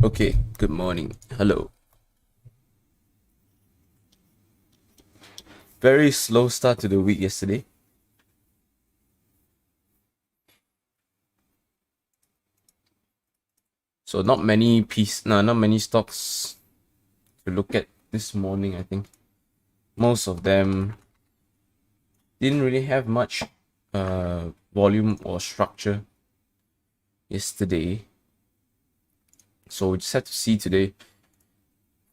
Okay, good morning. Hello. Very slow start to the week yesterday. So not many stocks to look at this morning, I think. Most of them didn't really have much volume or structure yesterday. So we just have to see today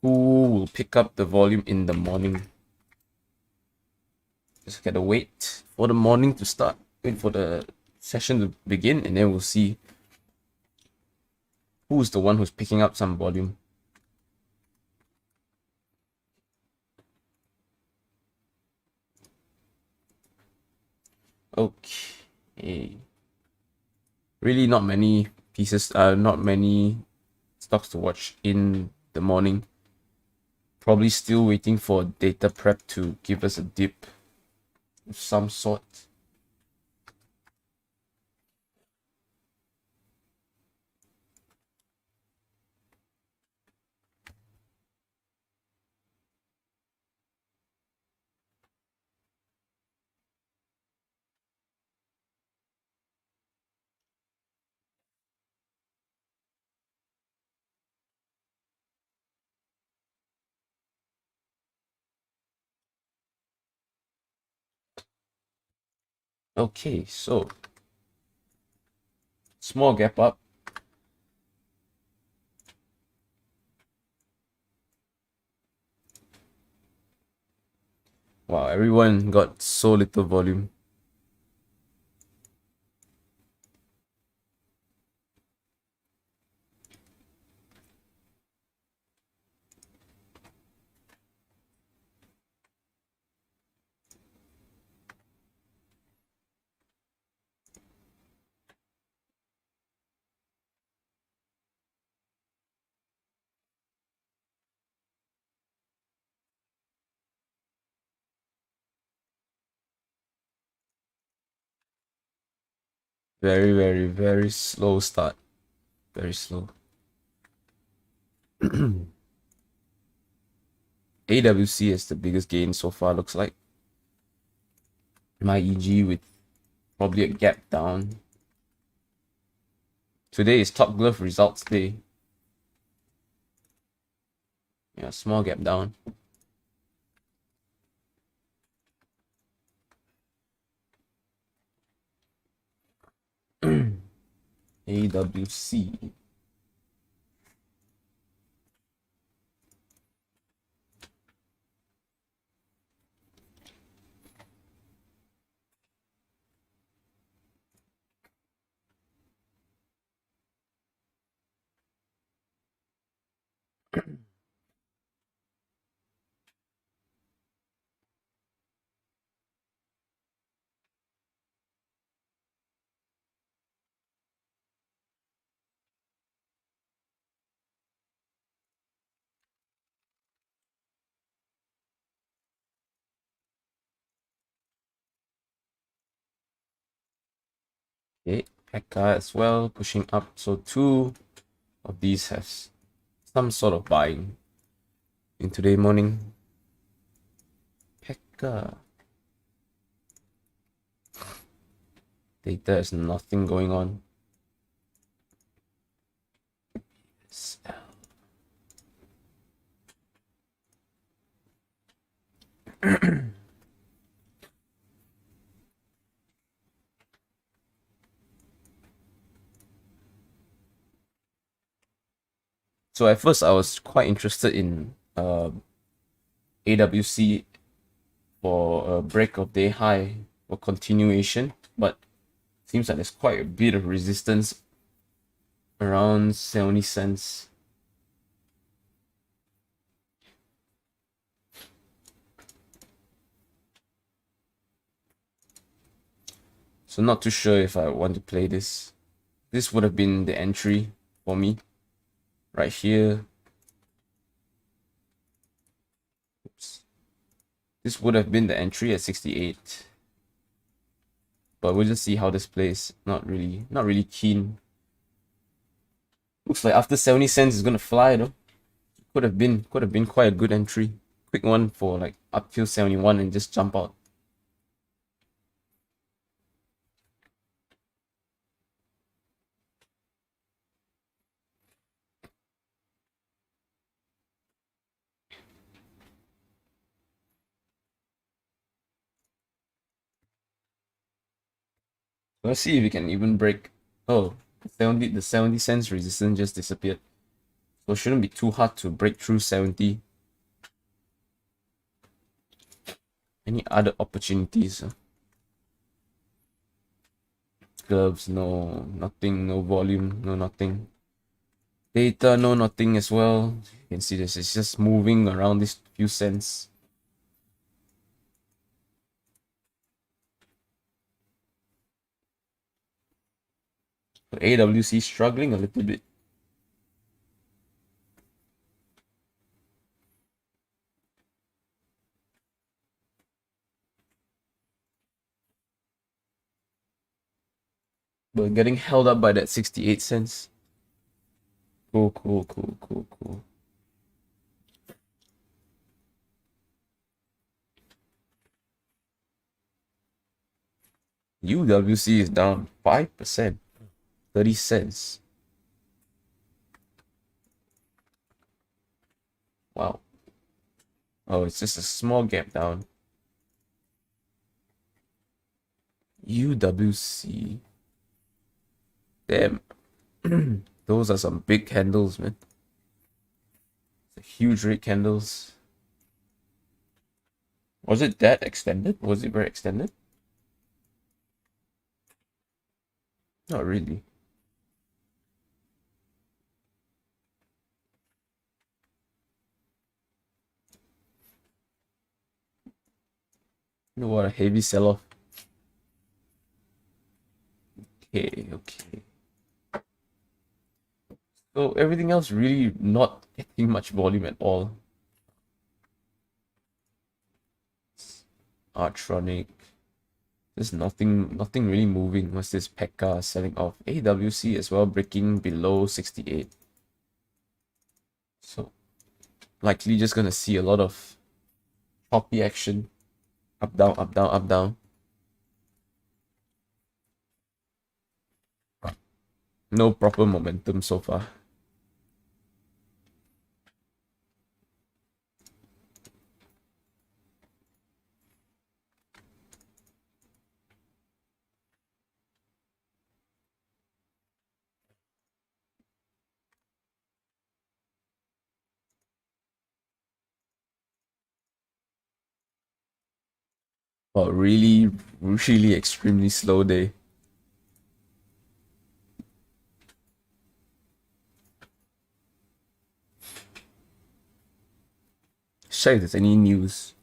who will pick up the volume in the morning. Just gotta wait for the morning to start, wait for the session to begin, and then we'll see who's the one who's picking up some volume. Okay. Really not many stocks to watch in the morning. Probably still waiting for data prep to give us a dip of some sort. Okay, so small gap up. Wow, everyone got so little volume. Very, very, very slow start. Very slow. AWC is the biggest gain so far, looks like. My EG with probably a gap down. Today is Top Glove results day. Yeah, small gap down. AWC. Okay, Pekka as well pushing up. So two of these has some sort of buying in today morning. Pekka. Data is nothing going on. So at first I was quite interested in AWC for a break of day high or continuation, but seems like there's quite a bit of resistance around 70 cents. So not too sure if I want to play this. This would have been the entry for me right here. Oops. This would have been the entry at 68. But we'll just see how this plays. Not really keen. Looks like after 70 cents is gonna fly though. Could have been quite a good entry. Quick one for like up till 71 and just jump out. Let's see if we can even break. Oh, 70 cents resistance just disappeared. So it shouldn't be too hard to break through 70. Any other opportunities? Gloves, no, nothing, no volume, no nothing. Data, no nothing as well. You can see this, it's just moving around these few cents. So AWC struggling a little bit. But getting held up by that 68 cents. Cool, cool, cool, cool, cool. UWC is down 5%, 30 cents. Wow. Oh, it's just a small gap down. UWC. Damn. Those are some big candles, man. Huge red candles. Was it that extended? Was it very extended? Not really. You know what, a heavy sell-off. Okay, okay. So everything else really not getting much volume at all. Artronic. There's nothing really moving. What's this? Pekka selling off. AWC as well, breaking below 68. So likely just gonna see a lot of choppy action. Up, down, up, down, up, down. No proper momentum so far. But really, really extremely slow day. Check if there's any news.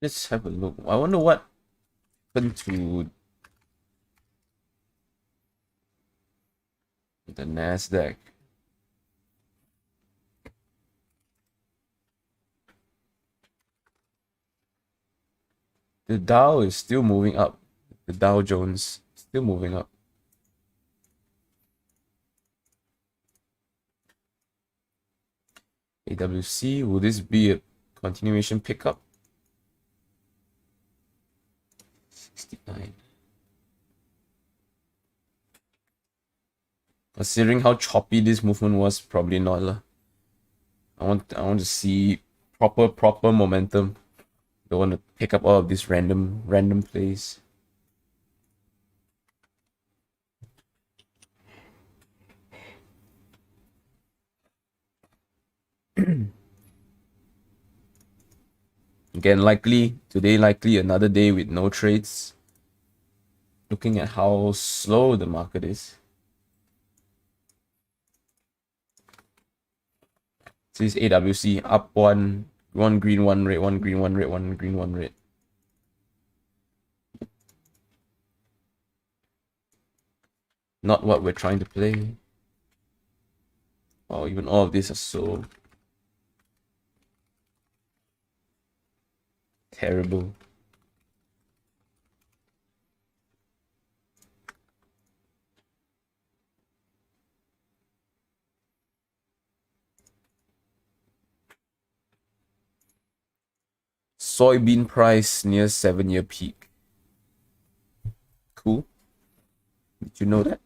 Let's have a look. I wonder what happened to the Nasdaq. The Dow is still moving up. The Dow Jones still moving up. AWC, will this be a continuation pickup? 69. Considering how choppy this movement was, probably not lah. I want to see proper momentum. Don't want to pick up all of these random plays. Again, today likely another day with no trades. Looking at how slow the market is. So this AWC up one green, one red, one green, one red, one green, one red. Not what we're trying to play. Oh, even all of these are so terrible. Soybean price near 7-year peak. Cool. Did you know that?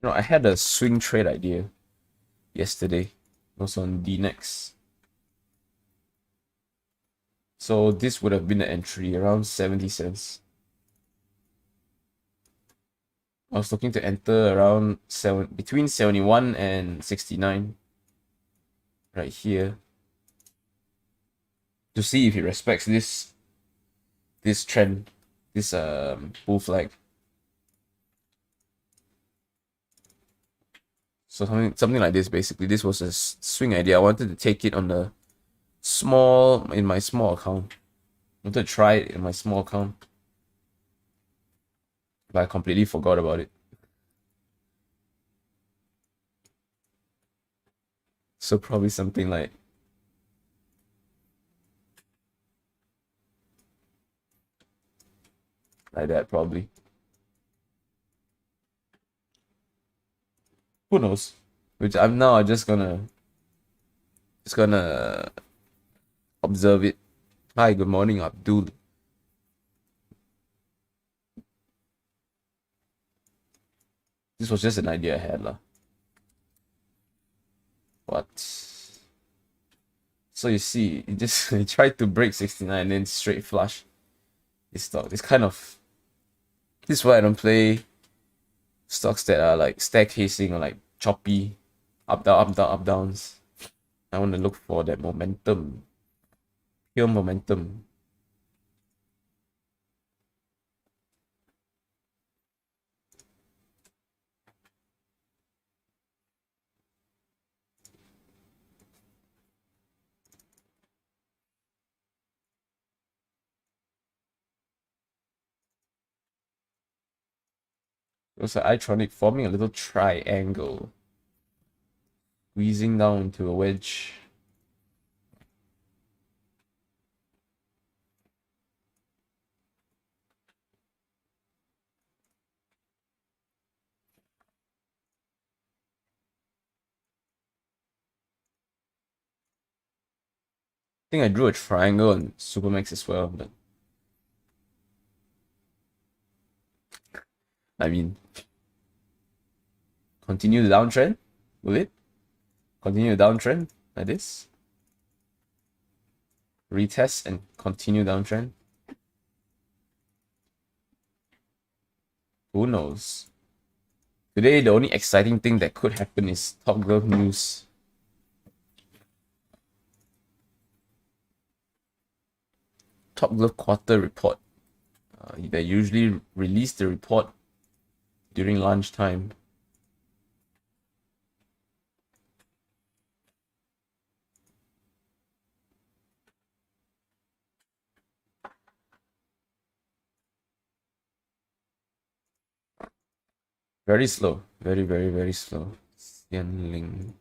I had a swing trade idea yesterday. Also on DNex. So this would have been an entry around 70 cents. I was looking to enter around between 71 and 69 right here to see if it respects this trend, this bull flag. So something like this basically. This was a swing idea. I wanted to take it on the in my small account. I wanted to try it in my small account, but I completely forgot about it. So probably something like that probably. Who knows? Which I'm now just gonna observe it. Hi, good morning, Abdul. This was just an idea I had lah. What? So you see, it tried to break 69 and then straight flush. This stock. This is why I don't play stocks that are like staircasing or like choppy, up down, up down, up downs. I want to look for that momentum, pure momentum. It was an Itronic forming a little triangle, squeezing down into a wedge. I think I drew a triangle on Supermax as well, but I mean, continue the downtrend? Will it? Continue the downtrend like this? Retest and continue downtrend? Who knows? Today, the only exciting thing that could happen is Top Glove news. Top Glove quarter report. They usually release the report during lunchtime. Very slow. Very, very, very slow. Xianling.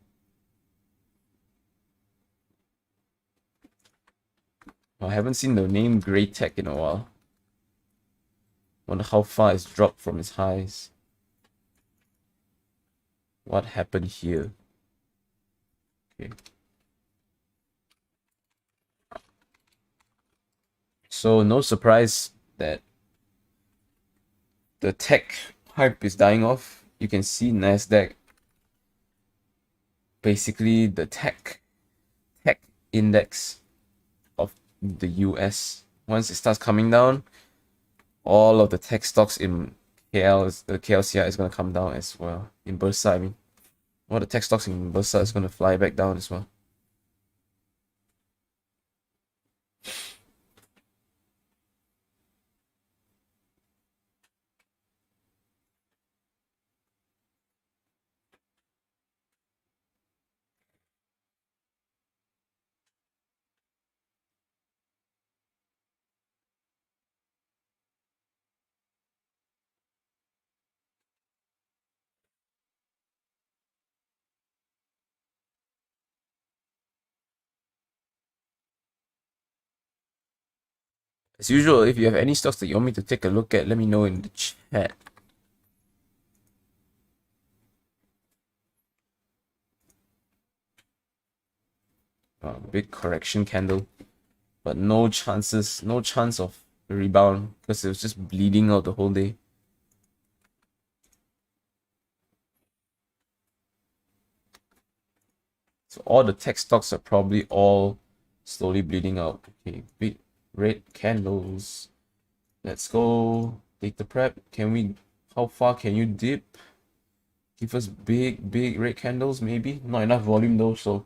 I haven't seen the name Grey Tech in a while. Wonder how far it's dropped from its highs. what happened here. Okay. So no surprise that the tech hype is dying off. You can see Nasdaq, basically the tech index of the US. Once it starts coming down, all of the tech stocks in the KLCI is gonna come down as well. In Bursa, I mean, all the tech stocks in Bursa is gonna fly back down as well. As usual, if you have any stocks that you want me to take a look at, let me know in the chat. Big correction candle, but no chance of a rebound because it was just bleeding out the whole day. So all the tech stocks are probably all slowly bleeding out. Okay, big red candles. Let's go. Take the prep. How far can you dip? Give us big red candles, maybe? Not enough volume though, so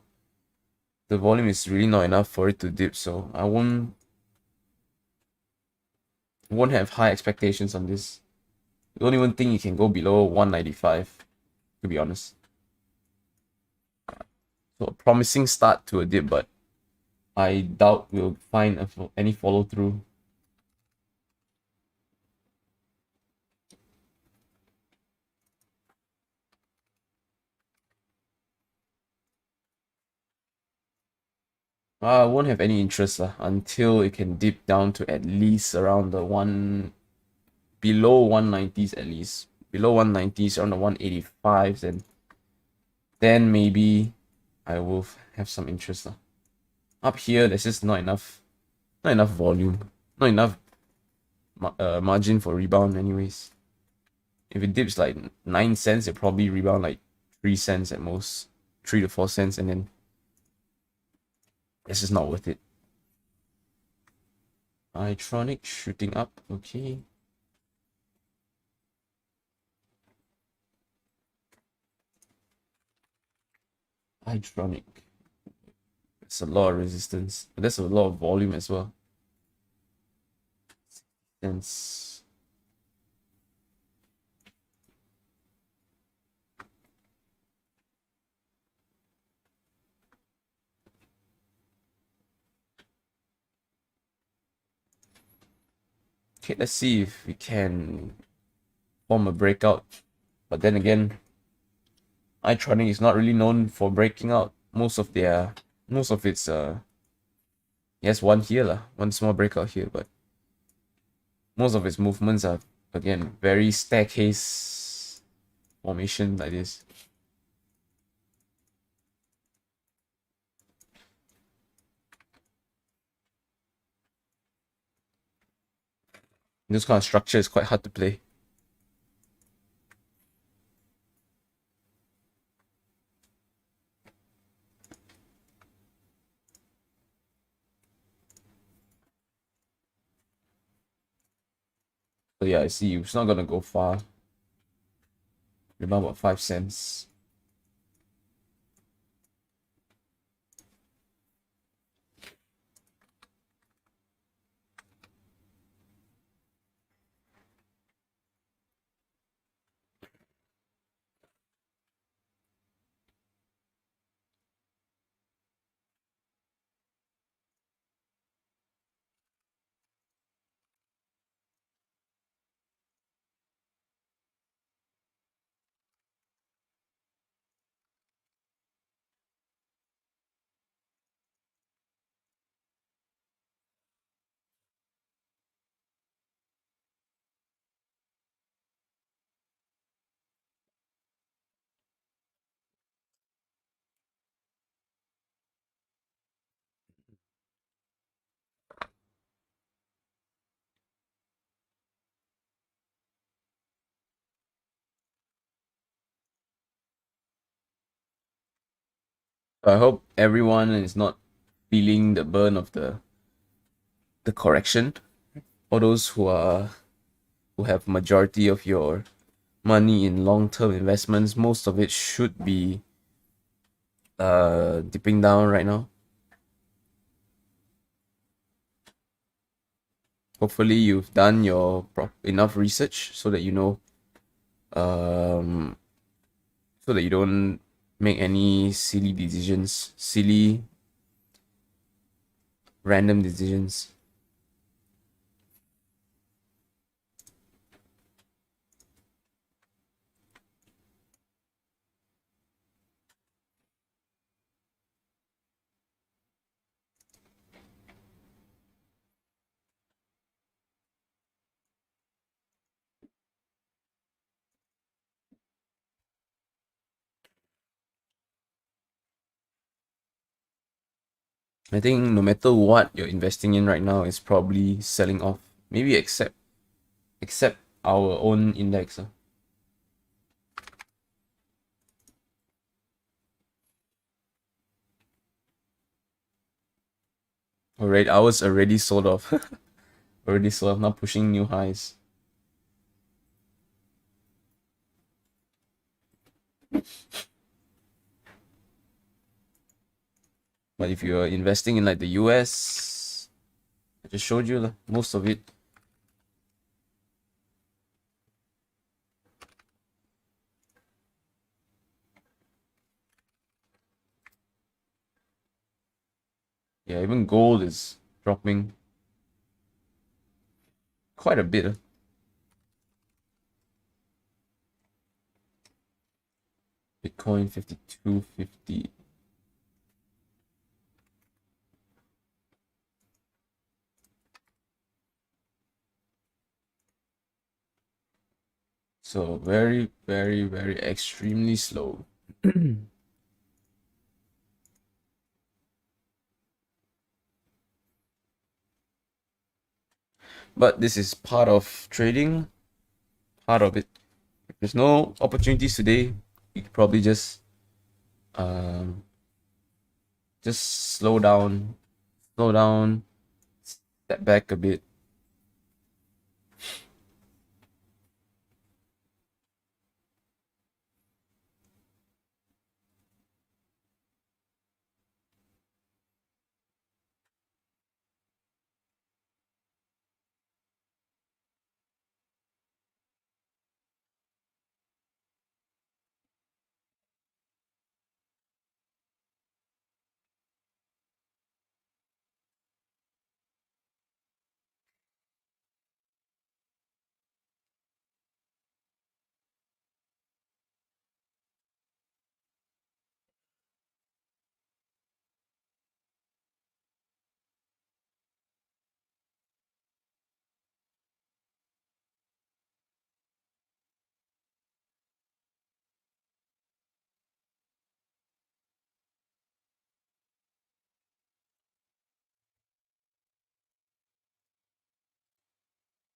the volume is really not enough for it to dip, so I won't have high expectations on this. I don't even think you can go below 195, to be honest. So a promising start to a dip, but I doubt we'll find any follow through. I won't have any interest until it can dip down to at least around the below 190s at least. Below 190s, around the 185s, and then maybe I will have some interest. Up here, there's just not enough volume, not enough margin for rebound anyways. If it dips like 9 cents, it probably rebound like 3 cents at most, 3 to 4 cents, and then it's just not worth it. Itronic shooting up, okay. Itronic. It's a lot of resistance, but there's a lot of volume as well. Cents. Okay, let's see if we can form a breakout. But then again, iTronic is not really known for breaking out. Most of its yes, one here lah, one small breakout here, but most of its movements are again very staircase formation like this. This kind of structure is quite hard to play. So yeah, I see it's not gonna go far. Remember about 5 cents. I hope everyone is not feeling the burn of the correction. All those who have majority of your money in long-term investments, most of it should be dipping down right now. Hopefully you've done your enough research so that you know, um so that you don't make any silly decisions, silly random decisions. I think no matter what you're investing in right now is probably selling off. Maybe except our own index. Already ours already sold off. Already sold off, not pushing new highs. But if you're investing in like the US, I just showed you most of it. Yeah, even gold is dropping quite a bit. Bitcoin 52.50. So very, very, very extremely slow. But this is part of trading, part of it. If there's no opportunities today, you could probably um just slow down, step back a bit.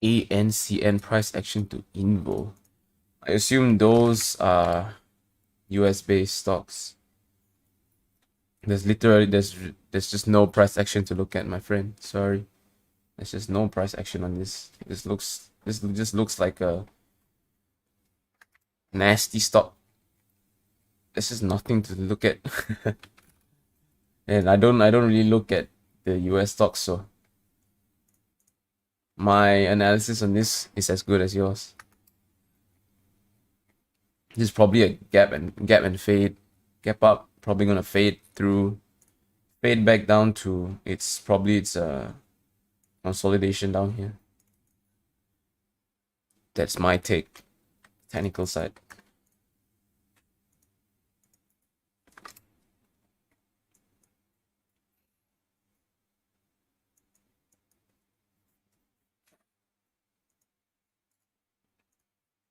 ANCN price action to Invo. I assume those are US based stocks. There's just no price action to look at, my friend. Sorry. There's just no price action on this. This just looks like a nasty stock. This is nothing to look at. And I don't really look at the US stocks, so my analysis on this is as good as yours. This is probably a gap and fade. Gap up, probably gonna fade through, fade back down to it's a consolidation down here. That's my take. Technical side.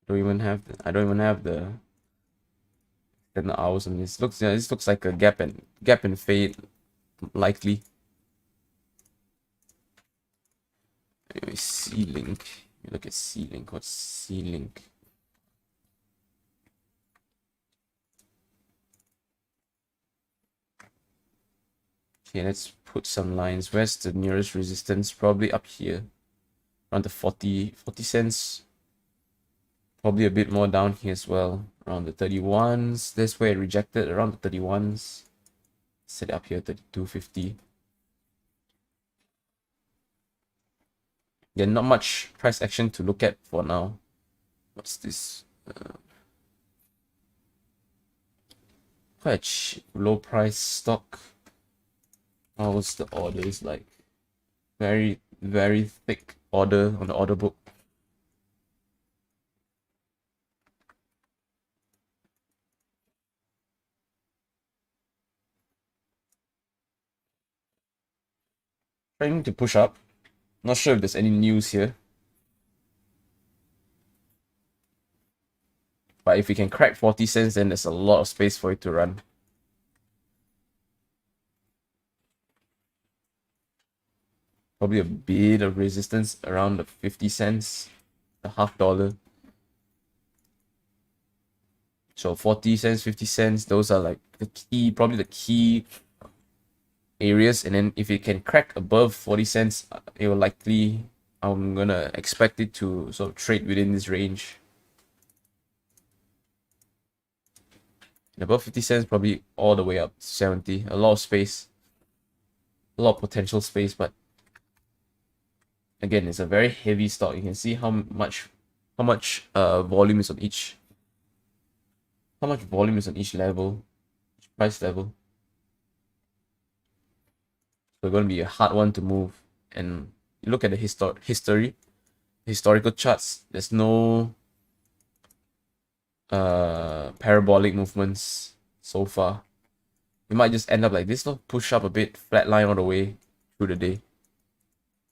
I don't even have the 10 hours on this. This looks like a gap and fade likely. Anyway, C-Link. Look at C-Link. What's C-Link? Okay, let's put some lines. Where's the nearest resistance? Probably up here. Around the 40 cents. Probably a bit more down here as well. Around the 31s. That's where it rejected. Around the 31s. Set it up here, 32.50. Yeah, not much price action to look at for now. What's this? Quite a cheap, low price stock. How's the orders like? Very, very thick order on the order book. Trying to push up. Not sure if there's any news here. But if we can crack 40 cents, then there's a lot of space for it to run. Probably a bit of resistance around the 50 cents, the $0.50. So 40 cents, 50 cents, those are like the key, probably the key areas. And then if it can crack above 40 cents, it will likely, I'm gonna expect it to sort of trade within this range. And above 50 cents, probably all the way up to 70. A lot of space, a lot of potential space, but again, it's a very heavy stock. You can see how much volume is on each level, each price level. So it's going to be a hard one to move. And you look at the historical charts, there's no parabolic movements so far. You might just end up like this, push up a bit, flat line all the way through the day.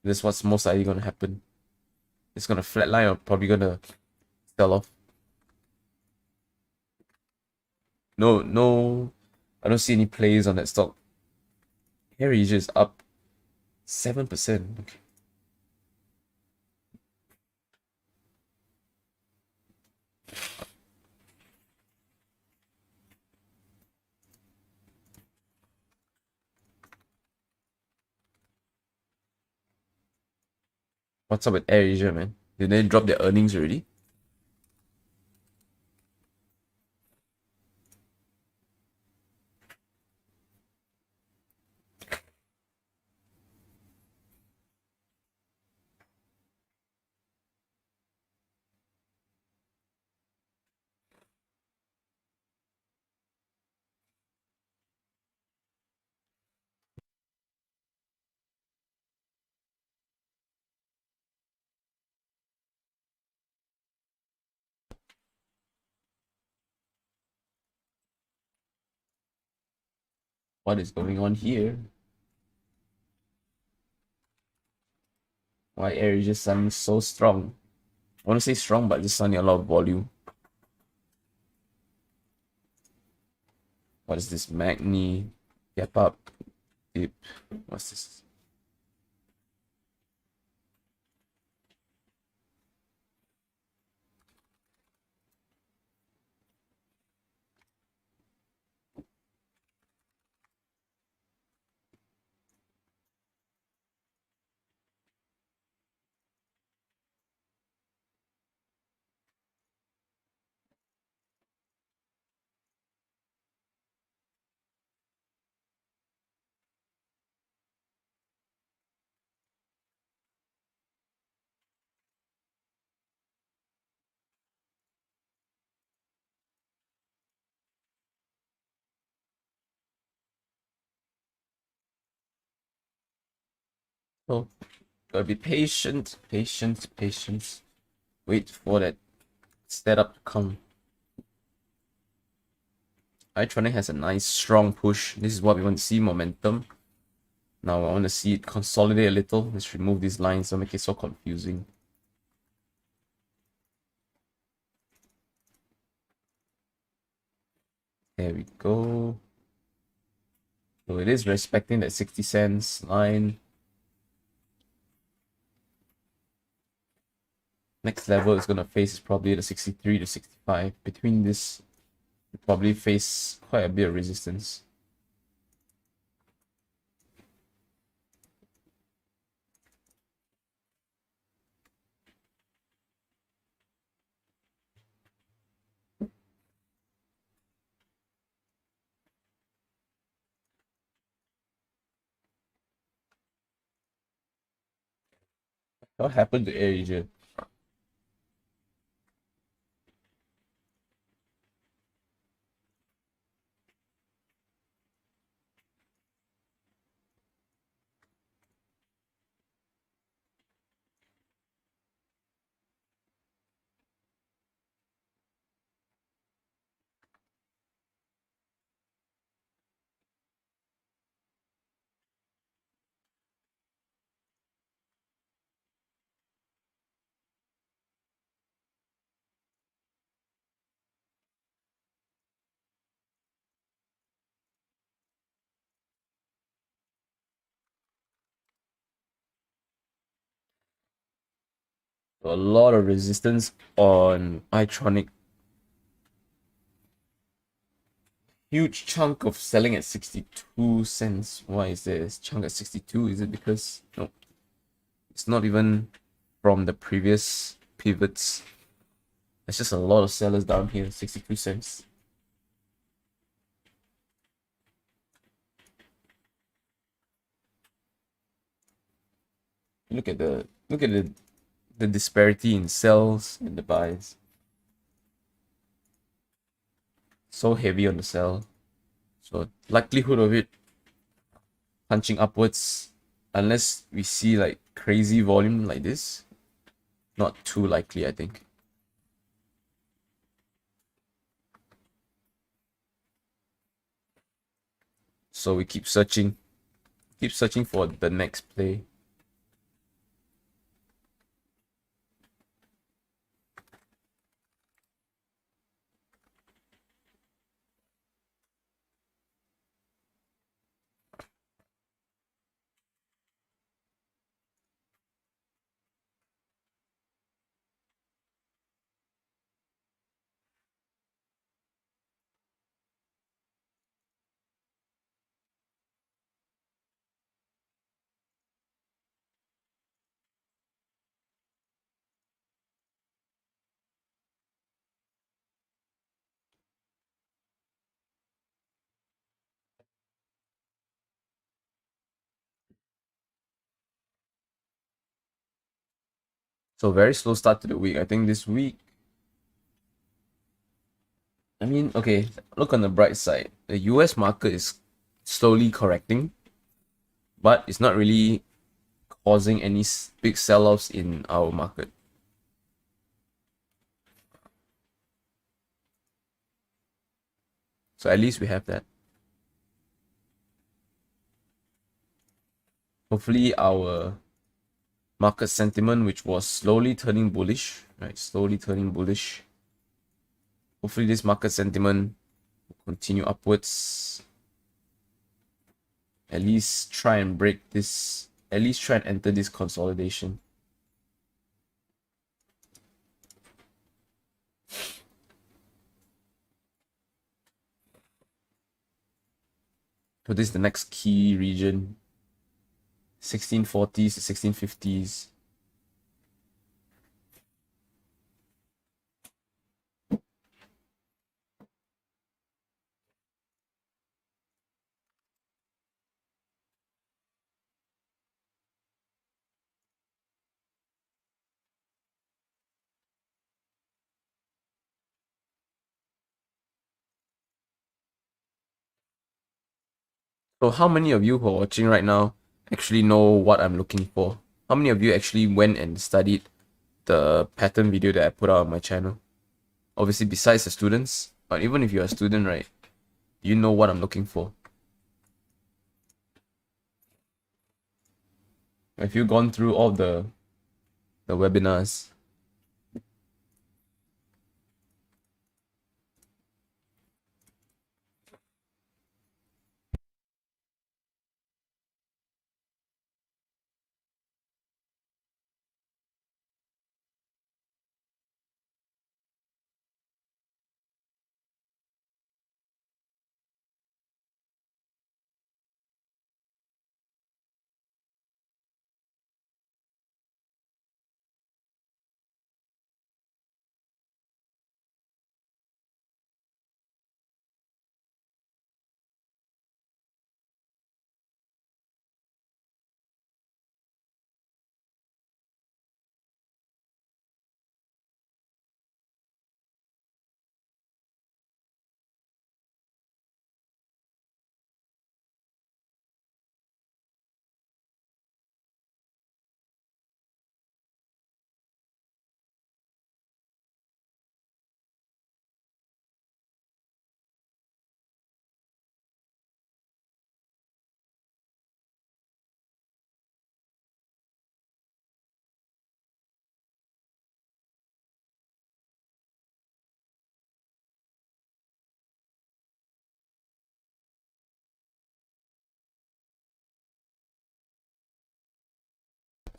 That's what's most likely going to happen. It's going to flatline or probably going to sell off. No, I don't see any plays on that stock. AirAsia is up 7%. Okay. What's up with AirAsia, man? Did they drop their earnings already? What is going on here? Why AirAsia suddenly so strong? I want to say strong, but just suddenly a lot of volume. What is this? Magni, gap up, dip. What's this? Oh, gotta be patient, patience. Wait for that setup to come. iTronic has a nice strong push. This is what we want to see, momentum. Now I want to see it consolidate a little. Let's remove these lines, don't make it so confusing. There we go. So it is respecting that 60 cents line. Next level it's gonna face is probably the 63 to 65. Between this, you probably face quite a bit of resistance. What happened to AirAsia? A lot of resistance on Itronic. Huge chunk of selling at 62 cents. Why is there a chunk at 62? Is it because no, it's not even from the previous pivots. There's just a lot of sellers down here, 62 cents. Look at the disparity in sells and the buys. So heavy on the sell. So likelihood of it punching upwards, unless we see like crazy volume like this, not too likely, I think. So we keep searching for the next play. So very slow start to the week. I think this week, I mean, okay, look on the bright side. The US market is slowly correcting, but it's not really causing any big sell-offs in our market. So at least we have that. Hopefully our market sentiment, which was slowly turning bullish, right? Slowly turning bullish. Hopefully this market sentiment will continue upwards. At least try and break this. At least try and enter this consolidation. So this is the next key region. 1640s to 1650s. So how many of you who are watching right now actually know what I'm looking for? How many of you actually went and studied the pattern video that I put out on my channel? Obviously, besides the students, but even if you're a student, right, you know what I'm looking for. Have you gone through all the webinars?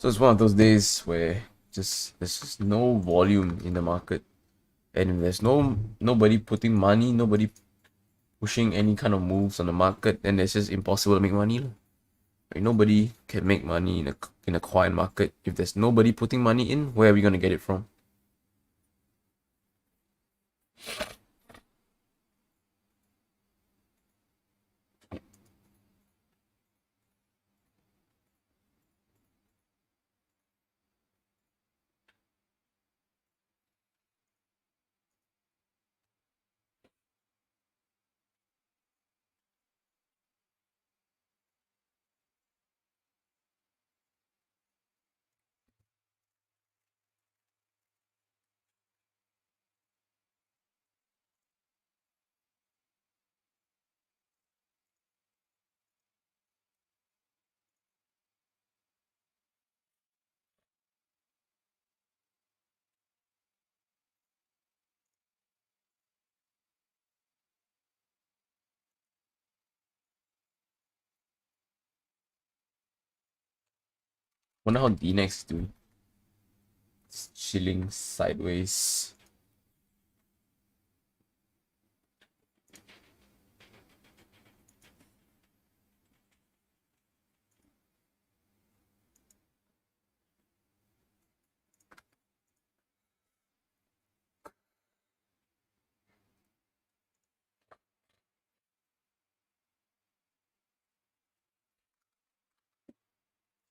So it's one of those days where there's just no volume in the market, and if there's nobody putting money, nobody pushing any kind of moves on the market, then it's just impossible to make money. Like, nobody can make money in a quiet market. If there's nobody putting money in, where are we gonna get it from? Wonder how DNX is doing. It's chilling sideways.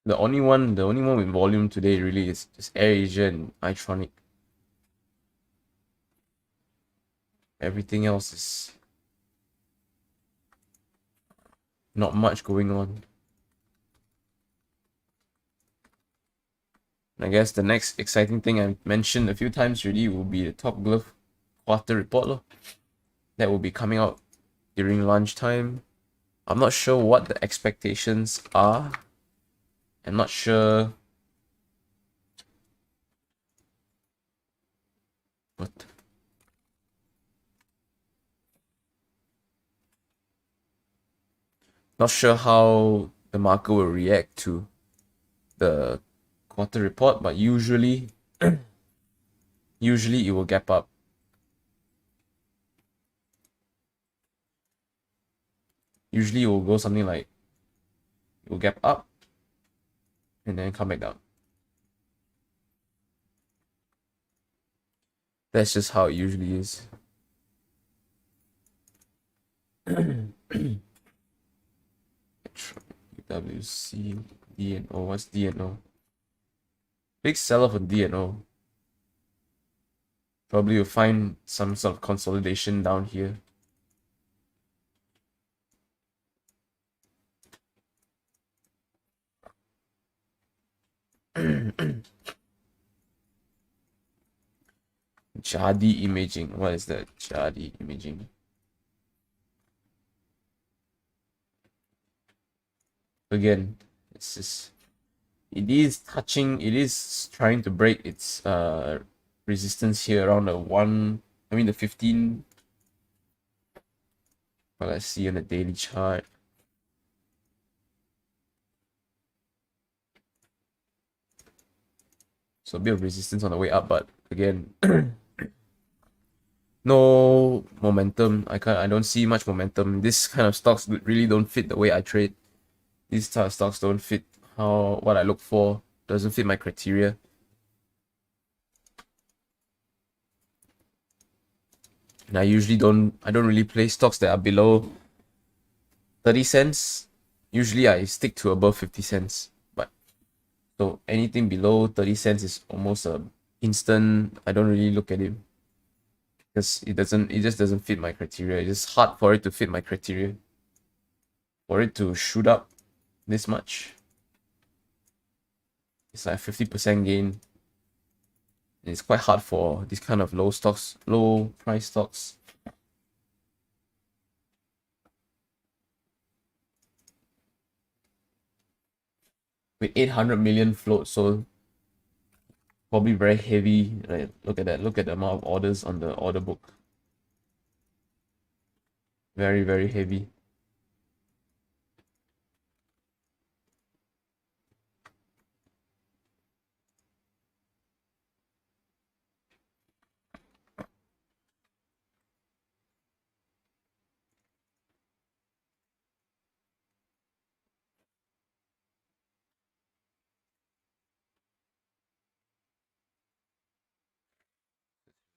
The only one with volume today really is just AirAsia and iTronic. Everything else is not much going on. I guess the next exciting thing I mentioned a few times already will be the Top Glove quarter report lor. That will be coming out during lunchtime. I'm not sure what the expectations are. I'm not sure what. Not sure how the market will react to the quarter report, but usually it will gap up. Usually it will go something like it will gap up and then come back down. That's just how it usually is. WC, DNO. What's DNO? Big sell off on DNO. Probably you'll find some sort of consolidation down here. Jadi imaging. What is that? Jadi imaging. Again, it's just it is trying to break its resistance here around the 15. Well, let's see on the daily chart. So a bit of resistance on the way up, but again, no momentum. I don't see much momentum. This kind of stocks really don't fit the way I trade. These type of stocks don't fit what I look for. Doesn't fit my criteria. And I don't really play stocks that are below 30 cents. Usually I stick to above 50 cents. But so anything below 30 cents is almost a instant. I don't really look at it because it just doesn't fit my criteria. It's just hard for it to fit my criteria. For it to shoot up this much. It's like 50% gain. It's quite hard for this kind of low price stocks. With 800 million float, so probably very heavy. Right? Look at that. Look at the amount of orders on the order book. Very, very heavy.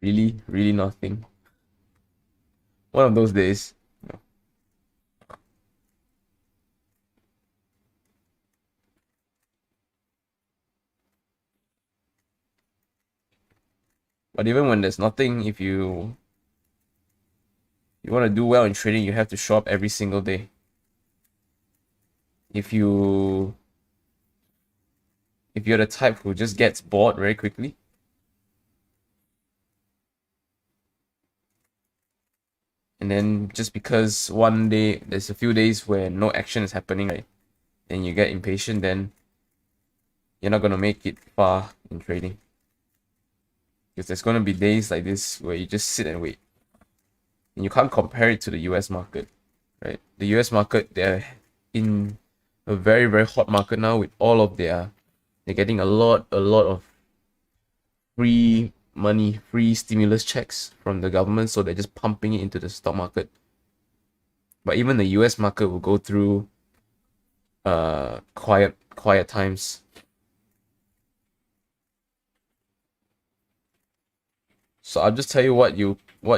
Really, really nothing. One of those days. But even when there's nothing, if you want to do well in trading, you have to show up every single day. If you if you're the type who just gets bored very quickly, and then just because one day there's a few days where no action is happening, right, and you get impatient, then you're not gonna make it far in trading. Because there's gonna be days like this where you just sit and wait. And you can't compare it to the US market, right? The US market, they're in a very, very hot market now with all of they're getting a lot of free money, free stimulus checks from the government, so they're just pumping it into the stock market. But even the US market will go through quiet times. So I'll just tell you what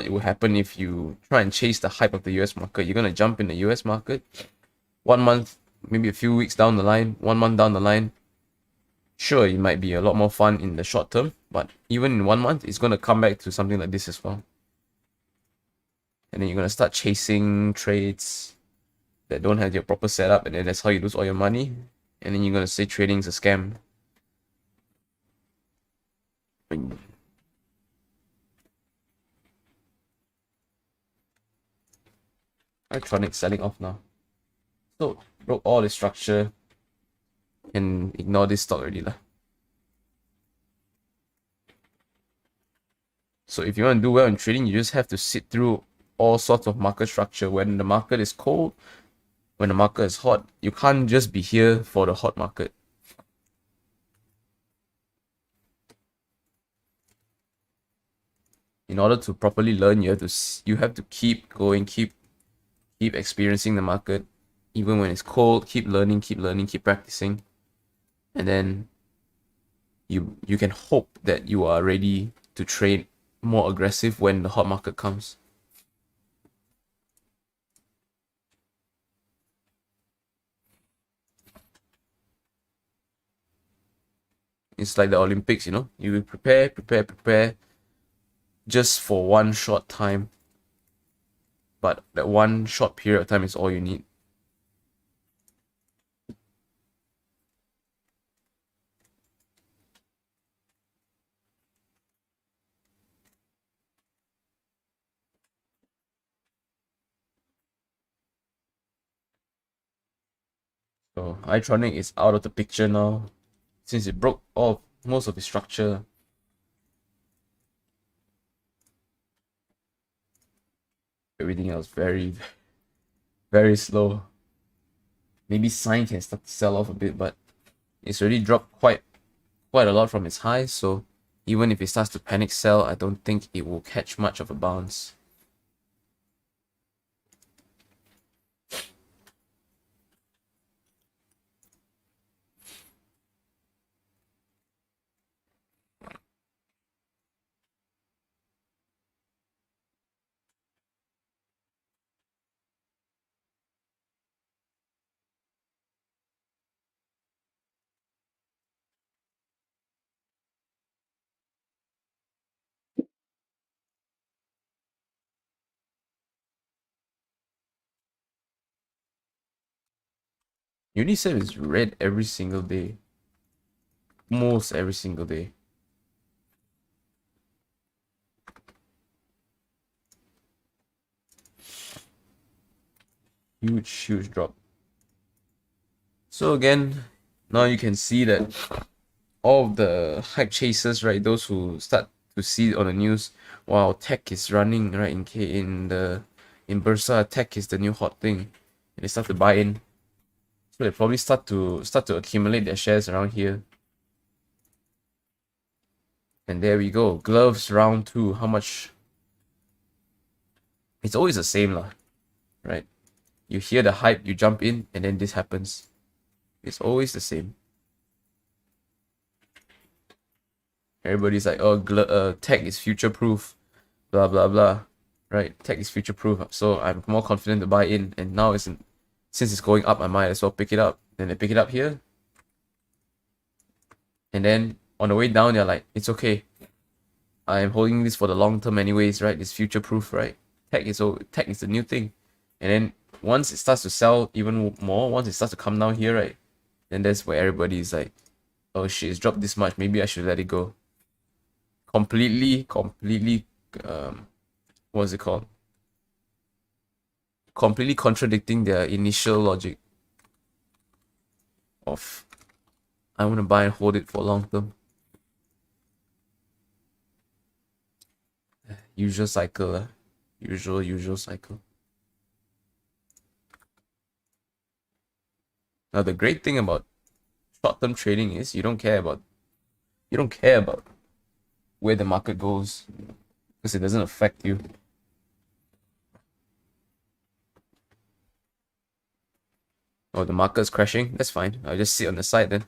will happen if you try and chase the hype of the US market. You're gonna jump in the US market 1 month, maybe a few weeks down the line, 1 month down the line. Sure, it might be a lot more fun in the short term, but even in 1 month, it's gonna come back to something like this as well. And then you're gonna start chasing trades that don't have your proper setup, and then that's how you lose all your money. And then you're gonna say trading is a scam. Electronic selling off now. So broke all the structure. Can ignore this stock already lah. So if you want to do well in trading, you just have to sit through all sorts of market structure. When the market is cold, when the market is hot, you can't just be here for the hot market. In order to properly learn, you have to keep going, keep experiencing the market, even when it's cold. Keep learning, keep practicing, and then you can hope that you are ready to trade more aggressive when the hot market comes. It's like the Olympics, you know. You prepare just for one short time, but that one short period of time is all you need. So Itronic is out of the picture now, since it broke most of its structure. Everything else very, very slow. Maybe Sign can start to sell off a bit, but it's already dropped quite a lot from its highs. So even if it starts to panic sell, I don't think it will catch much of a bounce. UNICEF is red every single day. Most every single day. Huge drop. So again, now you can see that all of the hype chasers, right? Those who start to see on the news, wow, tech is running, right? In Bursa, tech is the new hot thing, and they start to buy in. So they probably start to accumulate their shares around here. And there we go. Gloves round 2. How much? It's always the same lah, right? You hear the hype, you jump in, and then this happens. It's always the same. Everybody's like, oh, tech is future proof, blah blah blah, right? Tech is future proof, so I'm more confident to buy in. And now since it's going up, I might as well pick it up. Then they pick it up here, and then on the way down, they're like, it's okay. I'm holding this for the long term, anyways, right? It's future proof, right? Tech is the new thing, and then once it starts to sell even more, once it starts to come down here, right? Then that's where everybody is like, oh shit, it's dropped this much. Maybe I should let it go. Completely, what's it called? Completely contradicting their initial logic of I want to buy and hold it for long term. Usual cycle, usual cycle. Now the great thing about short-term trading is you don't care about where the market goes because it doesn't affect you. Oh, the market's crashing. That's fine. I'll just sit on the side then.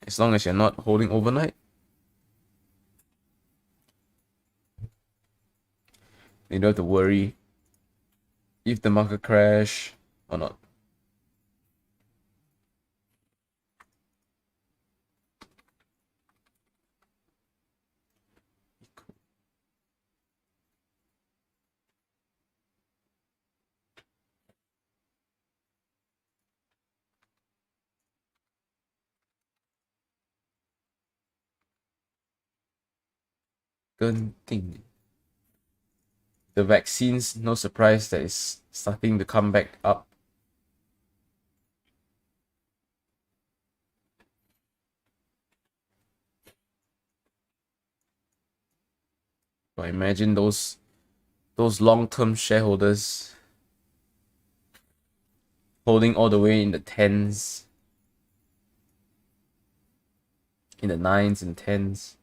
As long as you're not holding overnight, you don't have to worry if the market crash or not. Good thing. The vaccines, no surprise that it's starting to come back up. But imagine those long-term shareholders holding all the way in the tens, in the nines and tens.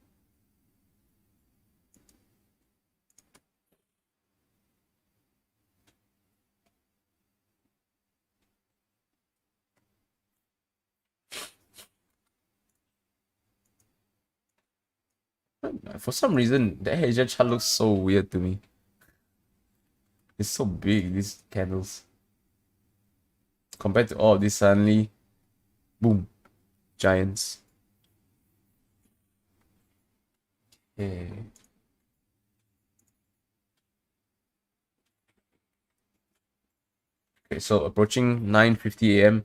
For some reason, the AirAsia chart looks so weird to me. It's so big, these candles. Compared to all of these, suddenly, boom, giants. Yeah. Okay, so approaching 9:50 a.m.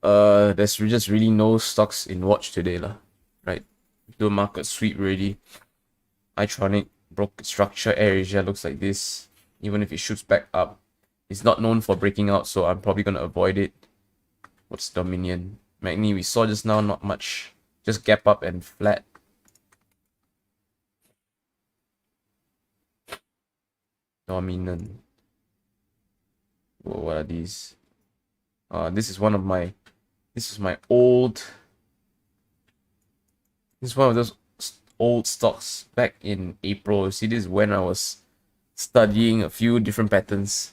There's just really no stocks in watch today, lah. Right? Do market sweep already. Itronic broke structure. AirAsia looks like this. Even if it shoots back up, it's not known for breaking out, so I'm probably gonna avoid it. What's Dominion? Magni, we saw just now, not much. Just gap up and flat. Dominant. Whoa, what are these? This is one of my. This is my old. This is one of those old stocks back in April. See, this is when I was studying a few different patterns.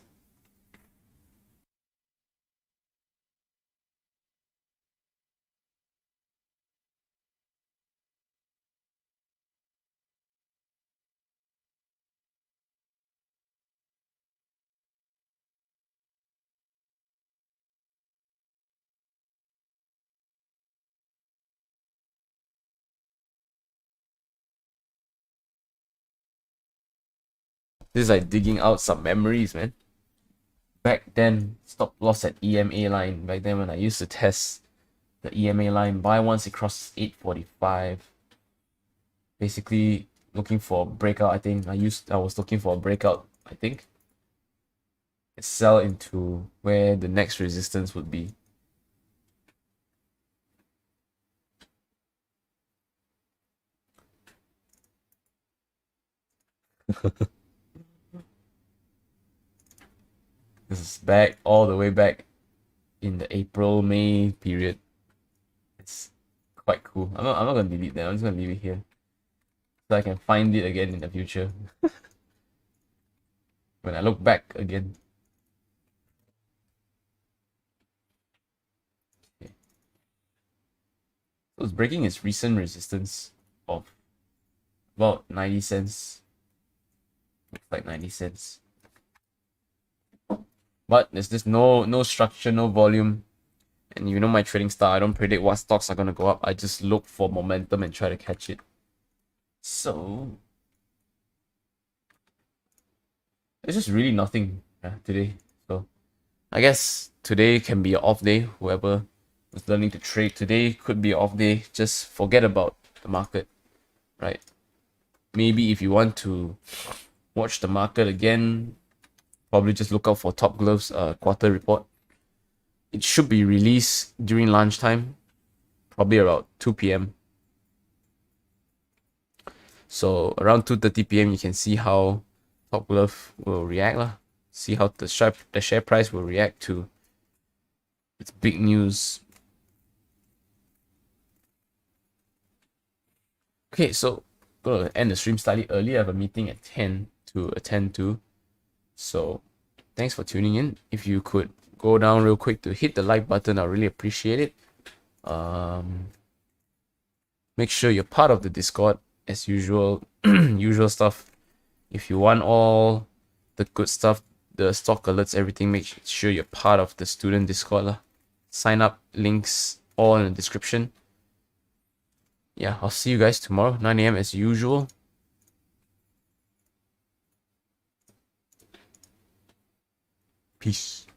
This is like digging out some memories, man. Back then, stop loss at EMA line. Back then when I used to test the EMA line, buy once it crosses 845. Basically looking for a breakout, I think. I was looking for a breakout, I think. Sell into where the next resistance would be. This is back all the way back in the April May period. It's quite cool. I'm not gonna delete that. I'm just gonna leave it here so I can find it again in the future when I look back again. Okay. So it's breaking its recent resistance of about 90 cents. Looks like 90 cents. But there's this no structure, no volume. And you know my trading style, I don't predict what stocks are gonna go up. I just look for momentum and try to catch it. So it's just really nothing today. So I guess today can be an off day. Whoever was learning to trade today could be an off day. Just forget about the market, right? Maybe if you want to watch the market again, probably just look out for Top Glove's quarter report. It should be released during lunchtime, probably around 2 p.m. So around 2:30 p.m. you can see how Top Glove will react lah. See how the share price will react to its big news. Okay, so gonna end the stream slightly early. I have a meeting at 10 to attend to. So thanks for tuning in. If you could go down real quick to hit the like button, I really appreciate it. Make sure you're part of the Discord as usual. Usual stuff. If you want all the good stuff, the stock alerts, everything, make sure you're part of the student Discord lah. Sign up, links all in the description. Yeah, I'll see you guys tomorrow, 9 a.m. as usual. Peace.